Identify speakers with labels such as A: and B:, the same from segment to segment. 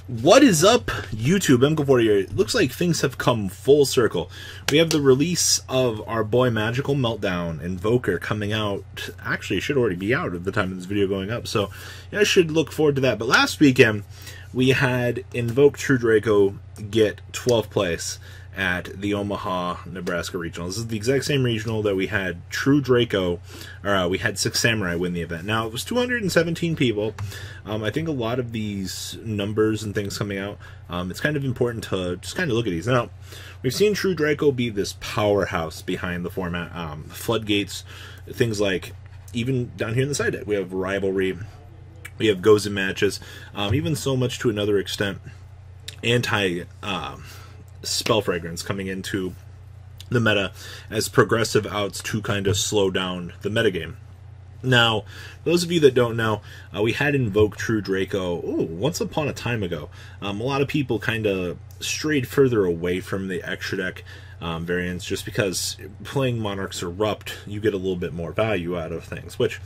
A: What is up, YouTube? MK4 here. It looks like things have come full circle. We have the release of our boy Magical Meltdown Invoker coming out. Actually, it should already be out at the time of this video going up, so yeah, I should look forward to that. But last weekend, we had Invoked True Draco get 12th place at the Omaha, Nebraska regional. This is the exact same regional that we had True Draco, or we had Six Samurai win the event. Now, it was 217 people. I think a lot of these numbers and things coming out, it's kind of important to just kind of look at these. Now, we've seen True Draco be this powerhouse behind the format. Floodgates, things like, even down here in the side deck, we have Rivalry, we have Goes in matches, even so much to another extent, Spell Fragrance coming into the meta as progressive outs to kind of slow down the metagame. Now, those of you that don't know, we had Invoked True Draco once upon a time ago. A lot of people kind of strayed further away from the extra deck variants just because playing Monarchs Erupt, you get a little bit more value out of things, which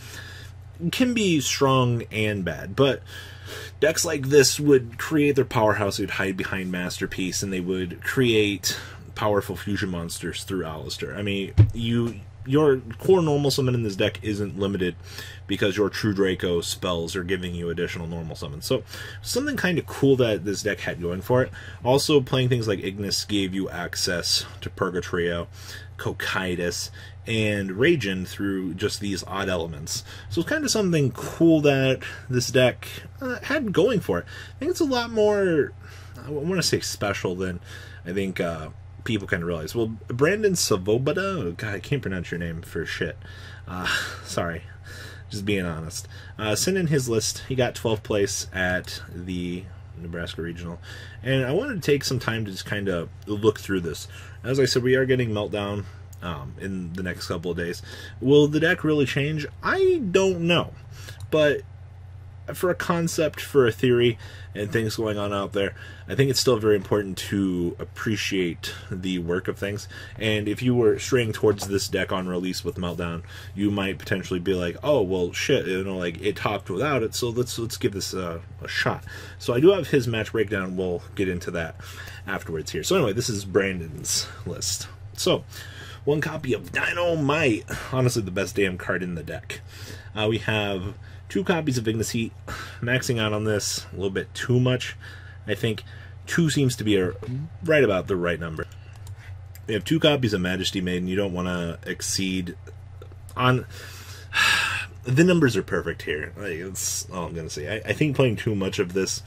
A: can be strong and bad, but decks like this would create their powerhouse. They would hide behind Masterpiece, and they would create powerful fusion monsters through Alistair. I mean, your core normal summon in this deck isn't limited because your True Draco spells are giving you additional normal summons. So, something kind of cool that this deck had going for it. Also, playing things like Ignis gave you access to Purgatrio, Cocytus, and Ragin through just these odd elements. So it's kind of something cool that this deck had going for it. I think it's a lot more, I want to say special than I think people kind of realize. Well, Brandon Savoboda, God, I can't pronounce your name for shit. Sorry, just being honest. Sent in his list. He got 12th place at the Nebraska Regional, and I wanted to take some time to just kind of look through this. As I said, we are getting Meltdown in the next couple of days. Will the deck really change? I don't know, but for a concept, for a theory, and things going on out there, I think it's still very important to appreciate the work of things. And if you were straying towards this deck on release with Meltdown, you might potentially be like, oh, well, shit, you know, like, it topped without it, so let's give this a shot. So I do have his match breakdown. We'll get into that afterwards here. So anyway, this is Brandon's list. So, one copy of Dynamite, honestly the best damn card in the deck. We have 2 copies of Ignis Heat, maxing out on this a little bit too much. I think 2 seems to be right about the right number. We have 2 copies of Majesty Maiden. You don't want to exceed on... The numbers are perfect here. Like, that's all I'm going to say. I think playing too much of this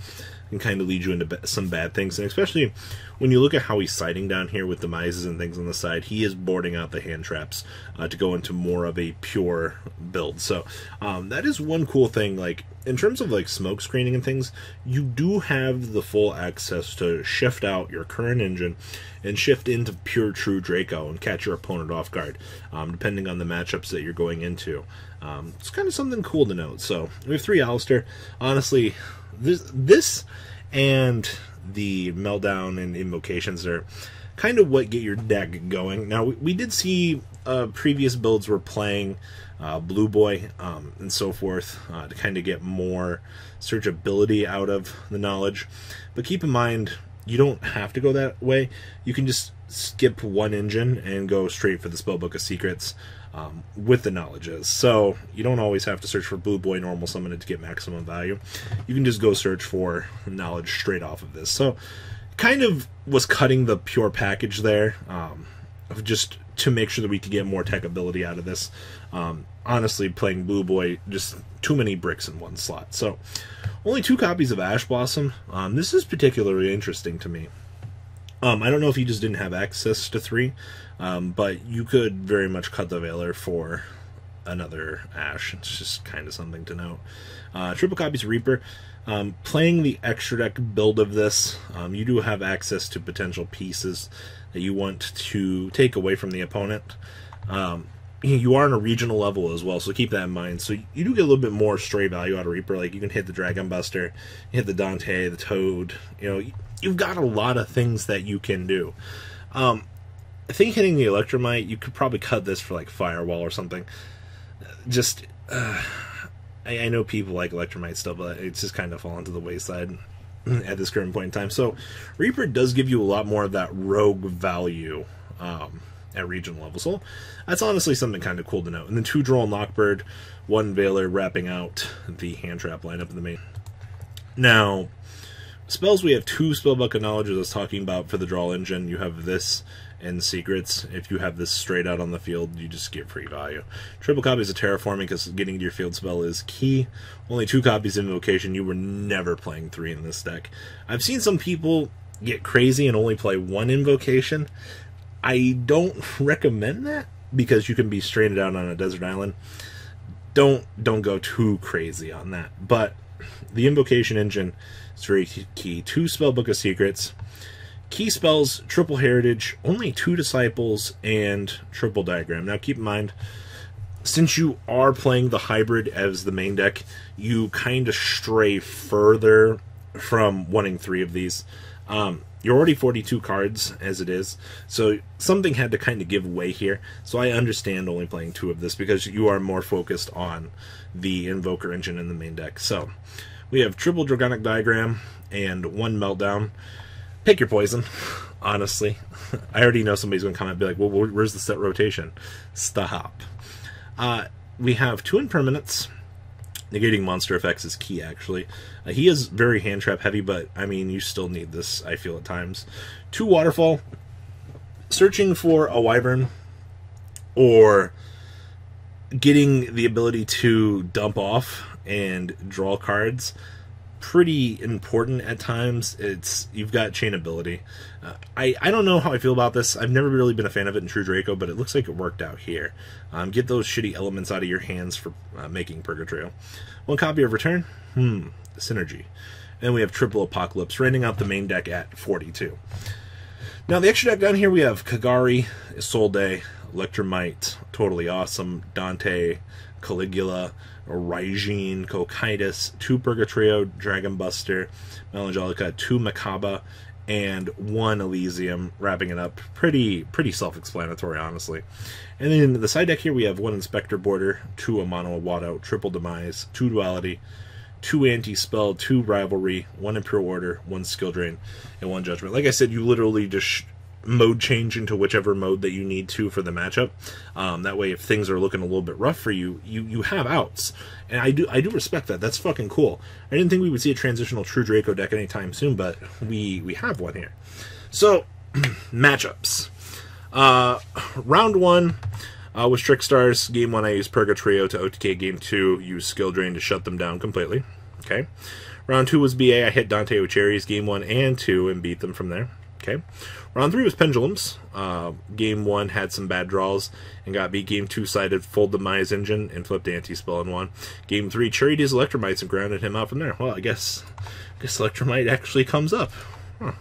A: can kind of lead you into some bad things, and especially when you look at how he's siding down here with the Mises and things on the side, he is boarding out the hand traps to go into more of a pure build. So that is one cool thing. Like, in terms of like smoke screening and things, you do have the full access to shift out your current engine and shift into pure True Draco and catch your opponent off guard, depending on the matchups that you're going into. It's kind of something cool to note. So we have 3 Alistair. Honestly, this and the Meltdown and Invocations are kind of what get your deck going. Now, we did see previous builds were playing Blue Boy and so forth to kind of get more searchability out of the knowledge. But keep in mind, you don't have to go that way. You can just skip one engine and go straight for the Spellbook of Secrets with the knowledges. So you don't always have to search for Blue Boy Normal Summon to get maximum value. You can just go search for knowledge straight off of this. So kind of was cutting the pure package there, just to make sure that we could get more tech ability out of this. Honestly, playing Blue Boy, just too many bricks in one slot. So only 2 copies of Ash Blossom. This is particularly interesting to me. I don't know if you just didn't have access to 3, but you could very much cut the Veiler for another Ash. It's just kind of something to note. Triple copies of Reaper. Playing the extra deck build of this, you do have access to potential pieces that you want to take away from the opponent. You are on a regional level as well, so keep that in mind. So you do get a little bit more stray value out of Reaper. Like, you can hit the Dragon Buster, you hit the Dante, the Toad. You know, you've got a lot of things that you can do. I think hitting the Electromite, you could probably cut this for like Firewall or something. Just, I know people like Electromite stuff, but it's just kind of fallen to the wayside. at this current point in time. So Reaper does give you a lot more of that rogue value at regional level. So that's honestly something kind of cool to note. And then 2 Droll and Lockbird, 1 Veiler, wrapping out the hand trap lineup in the main. Now, spells, we have 2 Spellbook of Knowledge, as I was talking about for the Draw engine. You have this and Secrets. If you have this straight out on the field, you just get free value. Triple copies of Terraforming, because getting to your field spell is key. Only 2 copies of Invocation. You were never playing 3 in this deck. I've seen some people get crazy and only play 1 Invocation. I don't recommend that, because you can be stranded out on a desert island. Don't go too crazy on that. But the Invocation engine is very key. 2 Spellbook of Secrets. Key spells, Triple Heritage, only 2 Disciples, and Triple Diagram. Now keep in mind, since you are playing the hybrid as the main deck, you kind of stray further from wanting 3 of these. You're already 42 cards as it is, so something had to kind of give way here. So I understand only playing 2 of this, because you are more focused on the Invoker engine in the main deck. So we have Triple Dragonic Diagram and 1 Meltdown. Pick your poison, honestly. I already know somebody's going to comment and be like, well, where's the set rotation? Stop. We have 2 Impermanents. Negating monster effects is key, actually. He is very hand trap heavy, but, I mean, you still need this, I feel, at times. 2 Waterfall. Searching for a Wyvern, or getting the ability to dump off and draw cards. Pretty important at times. You've got chainability. I don't know how I feel about this. I've never really been a fan of it in True Draco, but it looks like it worked out here. Get those shitty elements out of your hands for making Purgatrio. 1 copy of Return. Synergy. And we have Triple Apocalypse, rounding out the main deck at 42. Now the extra deck down here, we have Kagari, Isolde, Electromite, Totally Awesome, Dante, Caligula, Raijin, Cocytus, 2 Purgatrio, Dragon Buster, Melangelica, 2 Makaba, and 1 Elysium, wrapping it up. Pretty self-explanatory, honestly. And then the side deck here, we have 1 Inspector Border, 2 Amano Awado, Triple Demise, 2 Duality, 2 Anti-Spell, 2 Rivalry, 1 Imperial Order, 1 Skill Drain, and 1 Judgment. Like I said, you literally just mode change into whichever mode that you need to for the matchup. That way, if things are looking a little bit rough for you, you have outs. And I do respect that. That's fucking cool. I didn't think we would see a transitional True Draco deck anytime soon, but we have one here. So, matchups. Round 1 was Trickstars. Game 1, I used Purgatrio to OTK. Game 2, used Skill Drain to shut them down completely. Okay. Round 2 was BA. I hit Dante with Cherries Game 1 and 2 and beat them from there. Okay. Round 3 was Pendulums. Game 1 had some bad draws and got beat. Game 2 sided full Demise Engine and flipped Anti-Spell and won. Game 3 cherried his Electromites and grounded him out from there. Well, I guess Electromite actually comes up. Huh.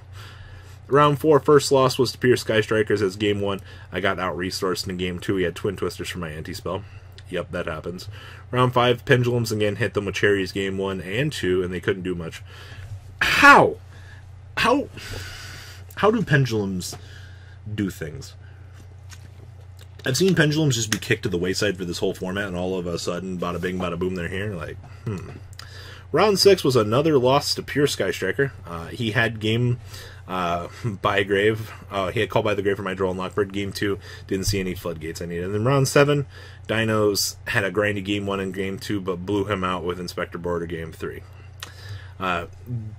A: Round 4, first loss was to Pure Sky Strikers, as Game 1 I got out-resourced. In Game 2 we had Twin Twisters for my Anti-Spell. Yep, that happens. Round 5, Pendulums again hit them with Cherries Game 1 and 2, and they couldn't do much. How do Pendulums do things? I've seen Pendulums just be kicked to the wayside for this whole format, and all of a sudden, bada bing, bada boom, they're here. Like, Round 6 was another loss to Pure Sky Striker. He had game by grave. He had Call by the Grave for my Droll and Lockbird. Game 2, didn't see any floodgates I needed. And then round 7, Dinos had a grindy Game 1 and Game 2, but blew him out with Inspector Border Game 3.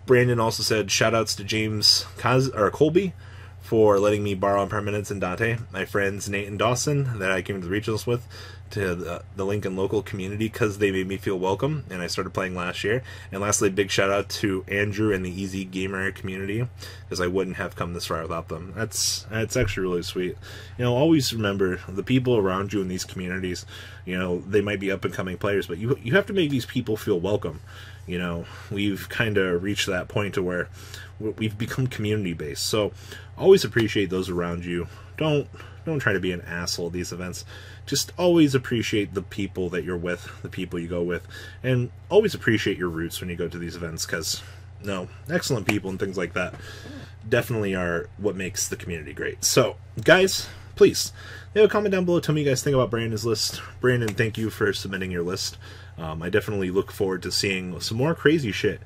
A: Brandon also said, shoutouts to James Colby for letting me borrow Impermanence and Dante. My friends Nate and Dawson that I came to the regionals with, to the Lincoln local community, because they made me feel welcome, and I started playing last year. And lastly, big shout out to Andrew and the Easy Gamer community, because I wouldn't have come this far without them. That's actually really sweet. You know, always remember the people around you in these communities. You know, they might be up and coming players, but you have to make these people feel welcome. You know, we've kind of reached that point to where we've become community based. So always appreciate those around you. Don't try to be an asshole at these events. Just always appreciate the people that you're with, the people you go with, and always appreciate your roots when you go to these events, because excellent people and things like that definitely are what makes the community great. So guys, please leave a comment down below. Tell me you guys think about Brandon's list. Brandon, thank you for submitting your list. I definitely look forward to seeing some more crazy shit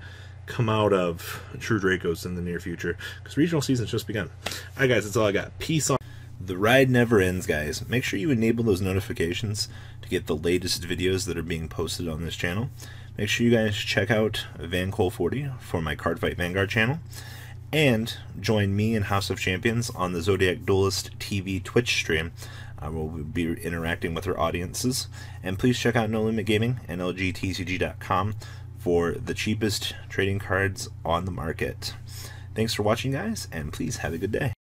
A: come out of True Dracos in the near future, because regional season's just begun. Alright guys, that's all I got. Peace on. The ride never ends, guys. Make sure you enable those notifications to get the latest videos that are being posted on this channel. Make sure you guys check out VanCole40 for my Cardfight Vanguard channel, and join me and House of Champions on the Zodiac Duelist TV Twitch stream. We'll be interacting with our audiences. And please check out No Limit Gaming and LGTCG.com for the cheapest trading cards on the market. Thanks for watching, guys, and please have a good day.